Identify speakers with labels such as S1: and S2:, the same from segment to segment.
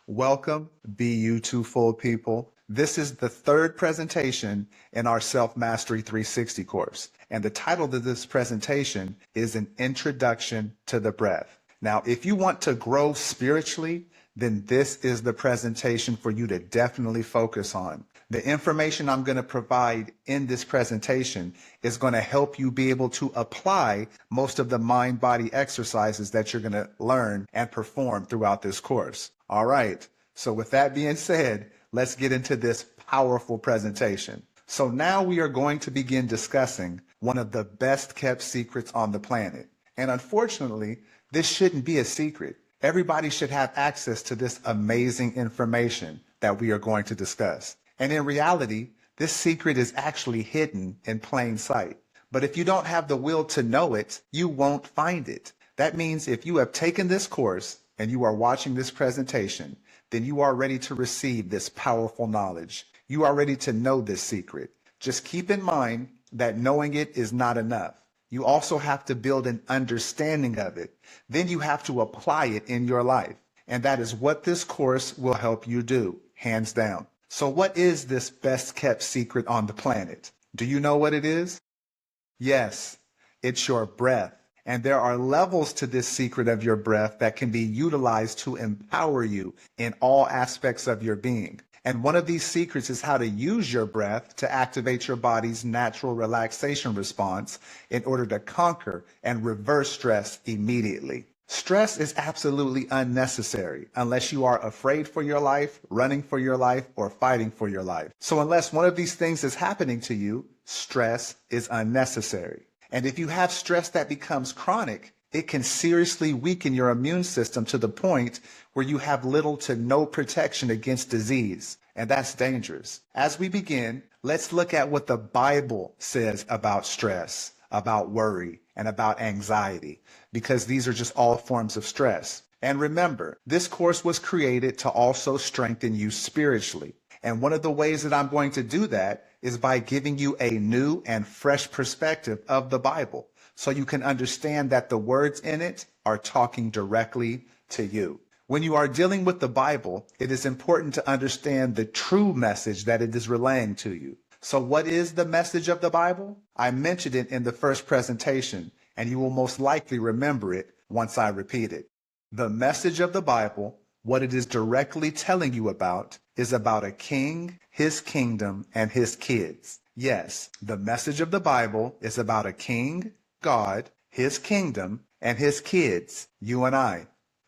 S1: Welcome, BU2 people. This is the third presentation in our Self-Mastery 360 course. And the title of this presentation is An Introduction to the Breath. Now, if you want to grow spiritually, then this is the presentation for you to definitely focus on. The information I'm going to provide in this presentation is going to help you be able to apply most of the mind-body exercises that you're going to learn and perform throughout this course. All right, so with that being said, let's get into this powerful presentation. So now we are going to begin discussing one of the best kept secrets on the planet. And unfortunately, this shouldn't be a secret. Everybody should have access to this amazing information that we are going to discuss. And in reality, this secret is actually hidden in plain sight. But if you don't have the will to know it, you won't find it. That means if you have taken this course and you are watching this presentation, then you are ready to receive this powerful knowledge. You are ready to know this secret. Just keep in mind that knowing it is not enough. You also have to build an understanding of it. Then you have to apply it in your life. And that is what this course will help you do, hands down. So what is this best kept secret on the planet? Do you know what it is? Yes, it's your breath. And there are levels to this secret of your breath that can be utilized to empower you in all aspects of your being. And one of these secrets is how to use your breath to activate your body's natural relaxation response in order to conquer and reverse stress immediately. Stress is absolutely unnecessary unless you are afraid for your life, running for your life, or fighting for your life. So unless one of these things is happening to you, stress is unnecessary. And if you have stress that becomes chronic, it can seriously weaken your immune system to the point where you have little to no protection against disease. And that's dangerous. As we begin, let's look at what the Bible says about stress, about worry, and about anxiety, because these are just all forms of stress. And remember, this course was created to also strengthen you spiritually. And one of the ways that I'm going to do that is by giving you a new and fresh perspective of the Bible, so you can understand that the words in it are talking directly to you. When you are dealing with the Bible, it is important to understand the true message that it is relaying to you. So what is the message of the Bible? I mentioned it in the first presentation, and you will most likely remember it once I repeat it. The message of the Bible, what it is directly telling you about, is about a king, his kingdom, and his kids. Yes, the message of the Bible is about a king, God, his kingdom, and his kids, you and I.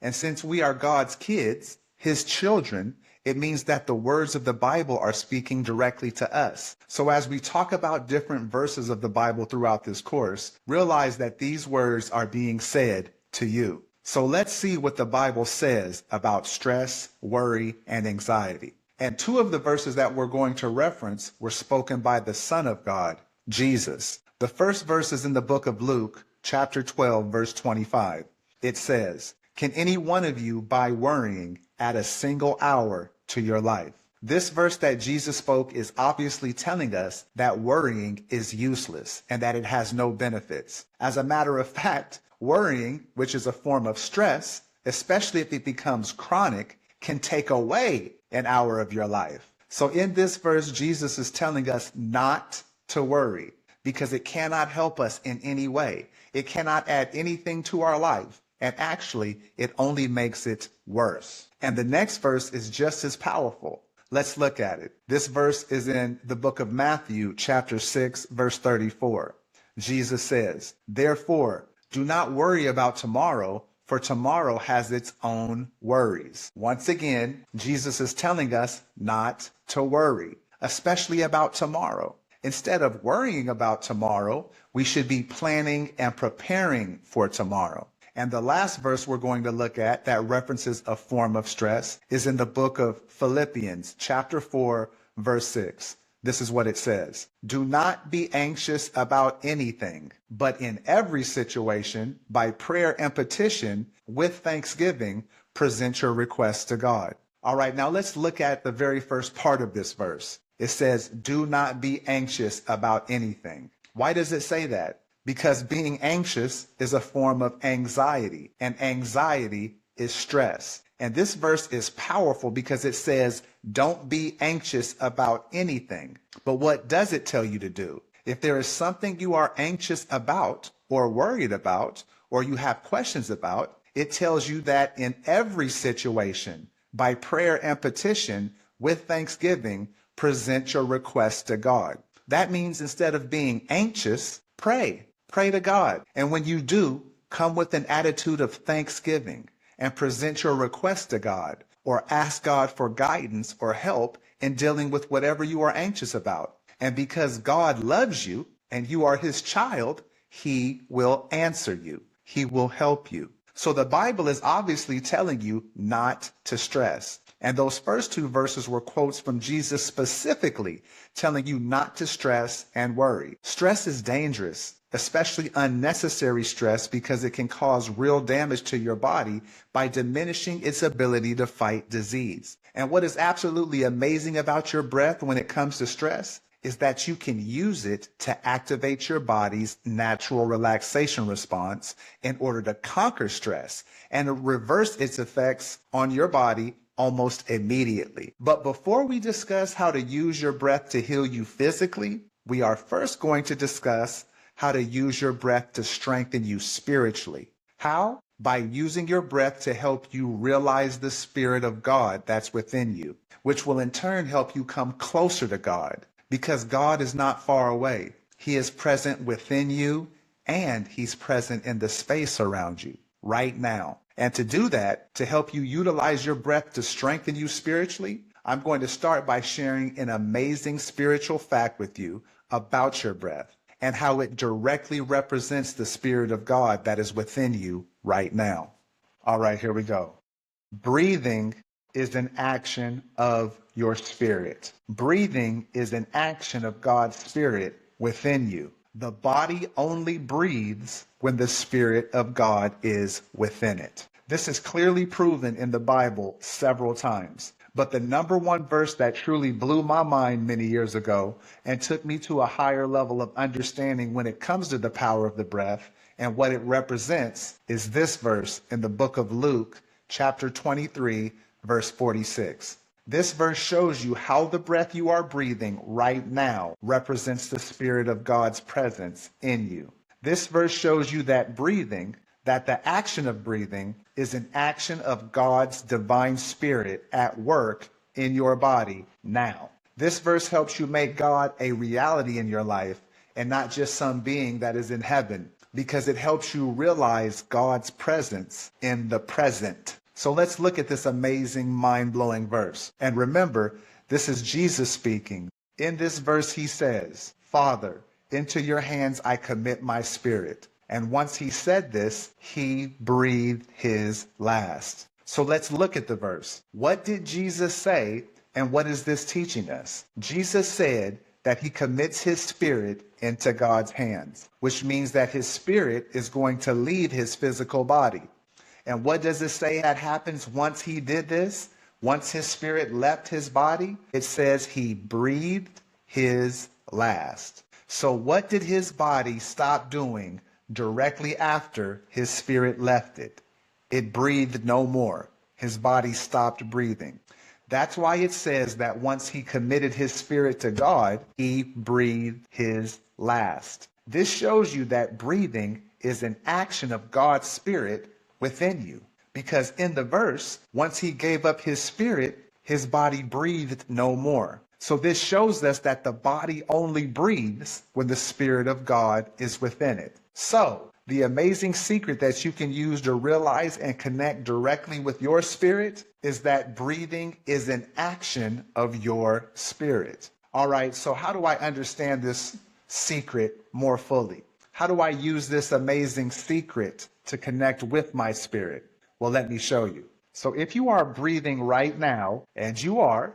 S1: And since we are God's kids, his children, it means that the words of the Bible are speaking directly to us. So as we talk about different verses of the Bible throughout this course, realize that these words are being said to you. So let's see what the Bible says about stress, worry, and anxiety. And two of the verses that we're going to reference were spoken by the Son of God, Jesus. The first verse is in the book of Luke, chapter 12, verse 25. It says, "Can any one of you, by worrying, add a single hour to your life?" This verse that Jesus spoke is obviously telling us that worrying is useless and that it has no benefits. As a matter of fact, worrying, which is a form of stress, especially if it becomes chronic, can take away an hour of your life. So in this verse, Jesus is telling us not to worry because it cannot help us in any way. It cannot add anything to our life. And actually, it only makes it worse. And the next verse is just as powerful. Let's look at it. This verse is in the book of Matthew, chapter 6, verse 34. Jesus says, "Therefore, do not worry about tomorrow, for tomorrow has its own worries." Once again, Jesus is telling us not to worry, especially about tomorrow. Instead of worrying about tomorrow, we should be planning and preparing for tomorrow. And the last verse we're going to look at that references a form of stress is in the book of Philippians, chapter 4, verse 6. This is what it says. "Do not be anxious about anything, but in every situation, by prayer and petition, with thanksgiving, present your requests to God." All right, now let's look at the very first part of this verse. It says, "Do not be anxious about anything." Why does it say that? Because being anxious is a form of anxiety, and anxiety is stress. And this verse is powerful because it says, don't be anxious about anything. But what does it tell you to do? If there is something you are anxious about or worried about, or you have questions about, it tells you that in every situation, by prayer and petition, with thanksgiving, present your requests to God. That means instead of being anxious, pray. Pray to God. And when you do, come with an attitude of thanksgiving and present your request to God, or ask God for guidance or help in dealing with whatever you are anxious about. And because God loves you and you are his child, he will answer you. He will help you. So the Bible is obviously telling you not to stress. And those first two verses were quotes from Jesus specifically telling you not to stress and worry. Stress is dangerous, especially unnecessary stress, because it can cause real damage to your body by diminishing its ability to fight disease. And what is absolutely amazing about your breath when it comes to stress is that you can use it to activate your body's natural relaxation response in order to conquer stress and reverse its effects on your body almost immediately. But before we discuss how to use your breath to heal you physically, we are first going to discuss how to use your breath to strengthen you spiritually. How? By using your breath to help you realize the Spirit of God that's within you, which will in turn help you come closer to God. Because God is not far away. He is present within you, and he's present in the space around you right now. And to do that, to help you utilize your breath to strengthen you spiritually, I'm going to start by sharing an amazing spiritual fact with you about your breath and how it directly represents the Spirit of God that is within you right now. All right, here we go. Breathing is an action of your spirit. Breathing is an action of God's Spirit within you. The body only breathes when the Spirit of God is within it. This is clearly proven in the Bible several times. But the number one verse that truly blew my mind many years ago and took me to a higher level of understanding when it comes to the power of the breath and what it represents is this verse in the book of Luke, chapter 23, verse 46. This verse shows you how the breath you are breathing right now represents the Spirit of God's presence in you. This verse shows you that the action of breathing is an action of God's divine Spirit at work in your body now. This verse helps you make God a reality in your life and not just some being that is in heaven, because it helps you realize God's presence in the present. So let's look at this amazing, mind-blowing verse. And remember, this is Jesus speaking. In this verse, he says, "Father, into your hands I commit my spirit." And once he said this, he breathed his last. So let's look at the verse. What did Jesus say, and what is this teaching us? Jesus said that he commits his spirit into God's hands, which means that his spirit is going to leave his physical body. And what does it say that happens once he did this? Once his spirit left his body, it says he breathed his last. So what did his body stop doing directly after his spirit left it? It breathed no more. His body stopped breathing. That's why it says that once he committed his spirit to God, he breathed his last. This shows you that breathing is an action of God's Spirit within you. Because in the verse, once he gave up his spirit, his body breathed no more. So this shows us that the body only breathes when the Spirit of God is within it. So the amazing secret that you can use to realize and connect directly with your spirit is that breathing is an action of your spirit. All right, so how do I understand this secret more fully? How do I use this amazing secret to connect with my spirit? Well, let me show you. So if you are breathing right now, and you are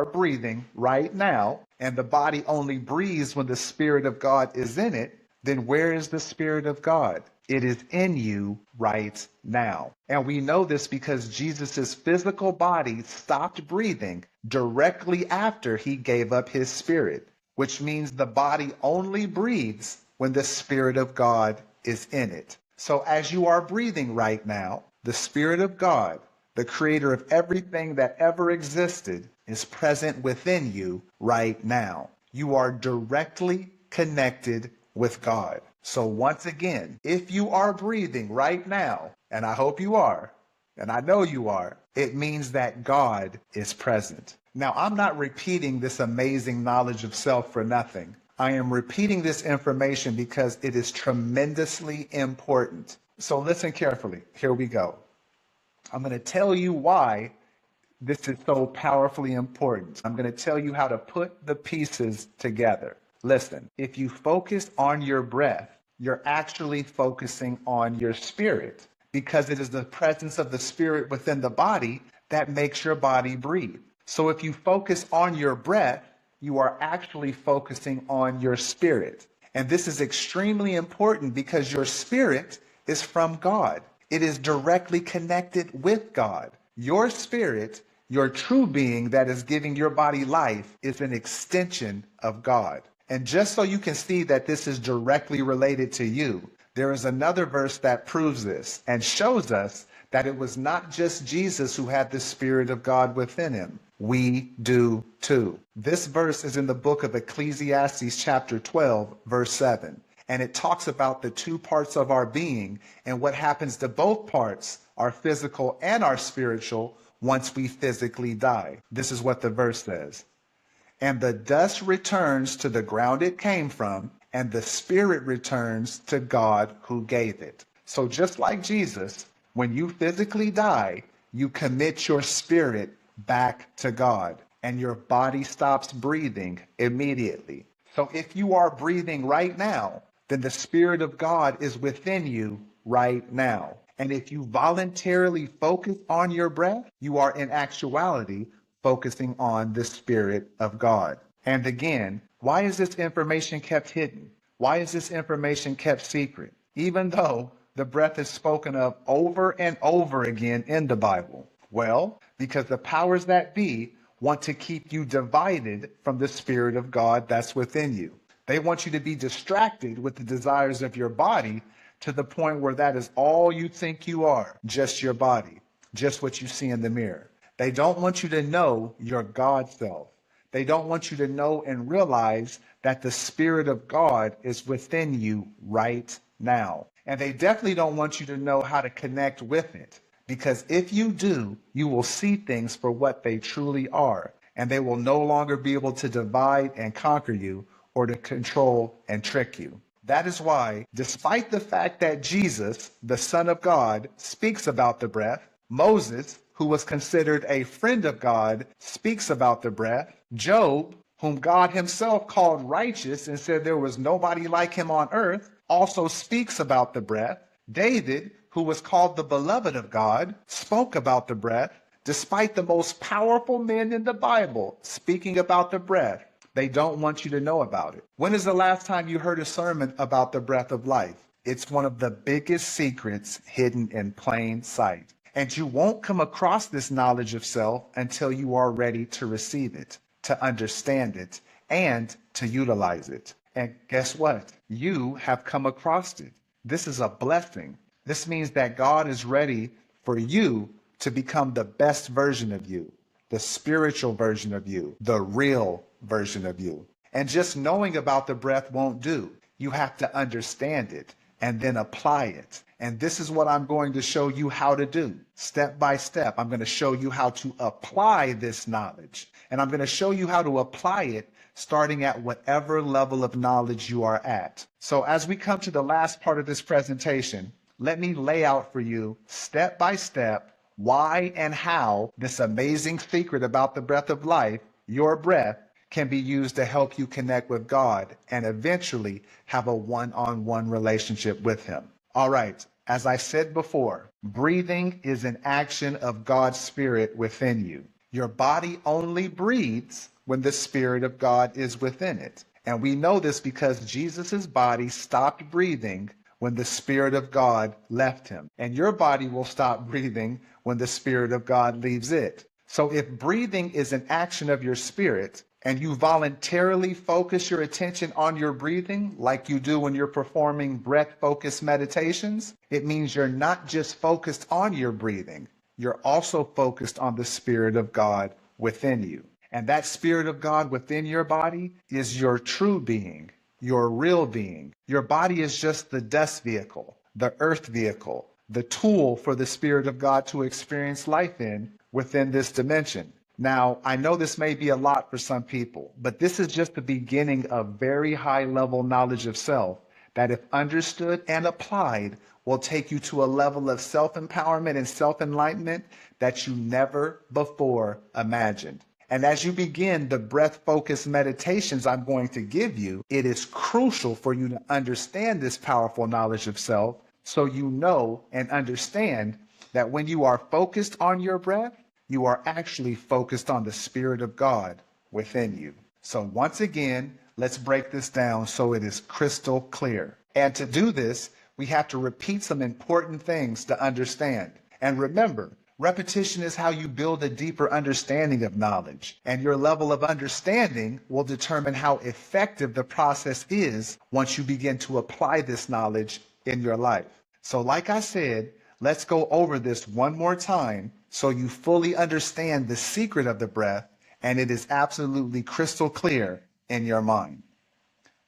S1: breathing right now, and the body only breathes when the Spirit of God is in it, then where is the Spirit of God? It is in you right now. And we know this because Jesus' physical body stopped breathing directly after he gave up his spirit, which means the body only breathes when the Spirit of God is in it. So as you are breathing right now, the Spirit of God, the creator of everything that ever existed, is present within you right now. You are directly connected with God. So once again, if you are breathing right now, and I hope you are, and I know you are, it means that God is present. Now, I'm not repeating this amazing knowledge of self for nothing. I am repeating this information because it is tremendously important. So listen carefully. Here we go. I'm going to tell you why this is so powerfully important. I'm going to tell you how to put the pieces together. Listen, if you focus on your breath, you're actually focusing on your spirit, because it is the presence of the spirit within the body that makes your body breathe. So if you focus on your breath, you are actually focusing on your spirit. And this is extremely important because your spirit is from God. It is directly connected with God. Your spirit, your true being that is giving your body life, is an extension of God. And just so you can see that this is directly related to you, there is another verse that proves this and shows us that it was not just Jesus who had the Spirit of God within him. We do too. This verse is in the book of Ecclesiastes chapter 12, verse 7. And it talks about the two parts of our being and what happens to both parts, our physical and our spiritual, once we physically die. This is what the verse says. And the dust returns to the ground it came from, and the spirit returns to God who gave it. So just like Jesus, when you physically die, you commit your spirit back to God, and your body stops breathing immediately. So if you are breathing right now, then the Spirit of God is within you right now. And if you voluntarily focus on your breath, you are in actuality focusing on the Spirit of God. And again, why is this information kept hidden? Why is this information kept secret? Even though the breath is spoken of over and over again in the Bible. Well, because the powers that be want to keep you divided from the Spirit of God that's within you. They want you to be distracted with the desires of your body to the point where that is all you think you are, just your body, just what you see in the mirror. They don't want you to know your God self. They don't want you to know and realize that the Spirit of God is within you right now. And they definitely don't want you to know how to connect with it. Because if you do, you will see things for what they truly are. And they will no longer be able to divide and conquer you or to control and trick you. That is why, despite the fact that Jesus, the Son of God, speaks about the breath, Moses, who was considered a friend of God, speaks about the breath, Job, whom God himself called righteous and said there was nobody like him on earth, also speaks about the breath, David, who was called the beloved of God, spoke about the breath, despite the most powerful men in the Bible speaking about the breath. They don't want you to know about it. When is the last time you heard a sermon about the breath of life? It's one of the biggest secrets hidden in plain sight. And you won't come across this knowledge of self until you are ready to receive it, to understand it, and to utilize it. And guess what? You have come across it. This is a blessing. This means that God is ready for you to become the best version of you, the spiritual version of you, the real version of you. And just knowing about the breath won't do. You have to understand it and then apply it. And this is what I'm going to show you how to do. Step by step, I'm going to show you how to apply this knowledge. And I'm going to show you how to apply it starting at whatever level of knowledge you are at. So as we come to the last part of this presentation, let me lay out for you step by step why and how this amazing secret about the breath of life, your breath, can be used to help you connect with God and eventually have a one-on-one relationship with Him. All right, as I said before, breathing is an action of God's Spirit within you. Your body only breathes when the Spirit of God is within it. And we know this because Jesus' body stopped breathing when the Spirit of God left him. And your body will stop breathing when the Spirit of God leaves it. So if breathing is an action of your spirit, and you voluntarily focus your attention on your breathing like you do when you're performing breath-focused meditations, it means you're not just focused on your breathing. you're also focused on the Spirit of God within you. And that Spirit of God within your body is your true being, your real being. Your body is just the dust vehicle, the earth vehicle, the tool for the Spirit of God to experience life in within this dimension. Now, I know this may be a lot for some people, but this is just the beginning of very high level knowledge of self that, if understood and applied, will take you to a level of self-empowerment and self-enlightenment that you never before imagined. And as you begin the breath-focused meditations I'm going to give you, it is crucial for you to understand this powerful knowledge of self so you know and understand that when you are focused on your breath, you are actually focused on the Spirit of God within you. So once again, let's break this down so it is crystal clear. And to do this, we have to repeat some important things to understand. And remember, repetition is how you build a deeper understanding of knowledge. And your level of understanding will determine how effective the process is once you begin to apply this knowledge in your life. So like I said, let's go over this one more time so you fully understand the secret of the breath and it is absolutely crystal clear in your mind.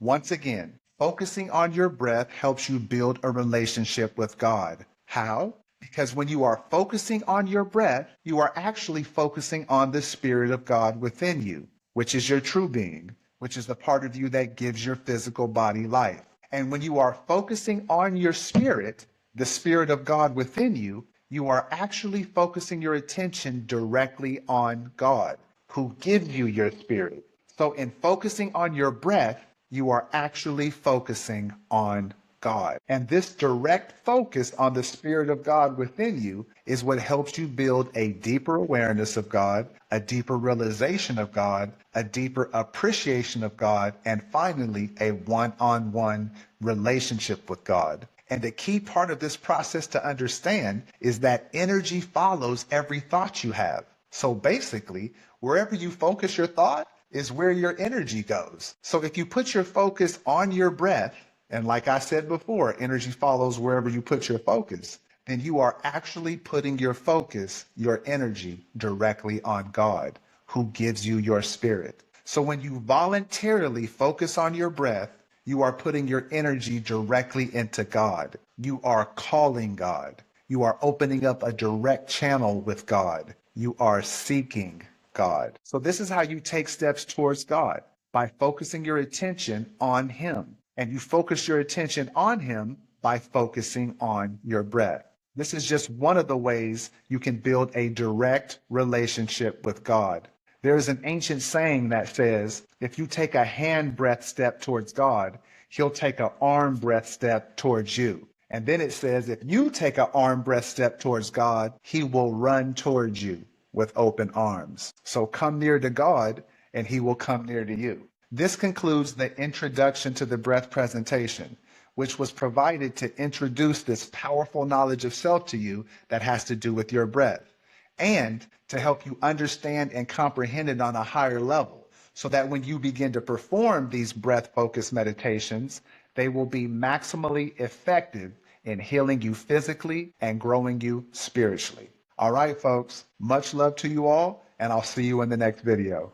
S1: Once again, focusing on your breath helps you build a relationship with God. How? Because when you are focusing on your breath, you are actually focusing on the Spirit of God within you, which is your true being, which is the part of you that gives your physical body life. And when you are focusing on your spirit, the Spirit of God within you, you are actually focusing your attention directly on God, who gives you your spirit. So in focusing on your breath, you are actually focusing on God. And this direct focus on the Spirit of God within you is what helps you build a deeper awareness of God, a deeper realization of God, a deeper appreciation of God, and finally, a one-on-one relationship with God. And the key part of this process to understand is that energy follows every thought you have. So basically, wherever you focus your thought is where your energy goes. So if you put your focus on your breath, and like I said before, energy follows wherever you put your focus, then you are actually putting your focus, your energy, directly on God, who gives you your spirit. So when you voluntarily focus on your breath, you are putting your energy directly into God. You are calling God. You are opening up a direct channel with God. You are seeking God. So this is how you take steps towards God, by focusing your attention on Him. And you focus your attention on Him by focusing on your breath. This is just one of the ways you can build a direct relationship with God. There is an ancient saying that says, if you take a hand breath step towards God, He'll take an arm breath step towards you. And then it says, if you take an arm breath step towards God, He will run towards you with open arms. So come near to God and He will come near to you. This concludes the introduction to the breath presentation, which was provided to introduce this powerful knowledge of self to you that has to do with your breath, and to help you understand and comprehend it on a higher level, so that when you begin to perform these breath-focused meditations, they will be maximally effective in healing you physically and growing you spiritually. All right, folks, much love to you all, and I'll see you in the next video.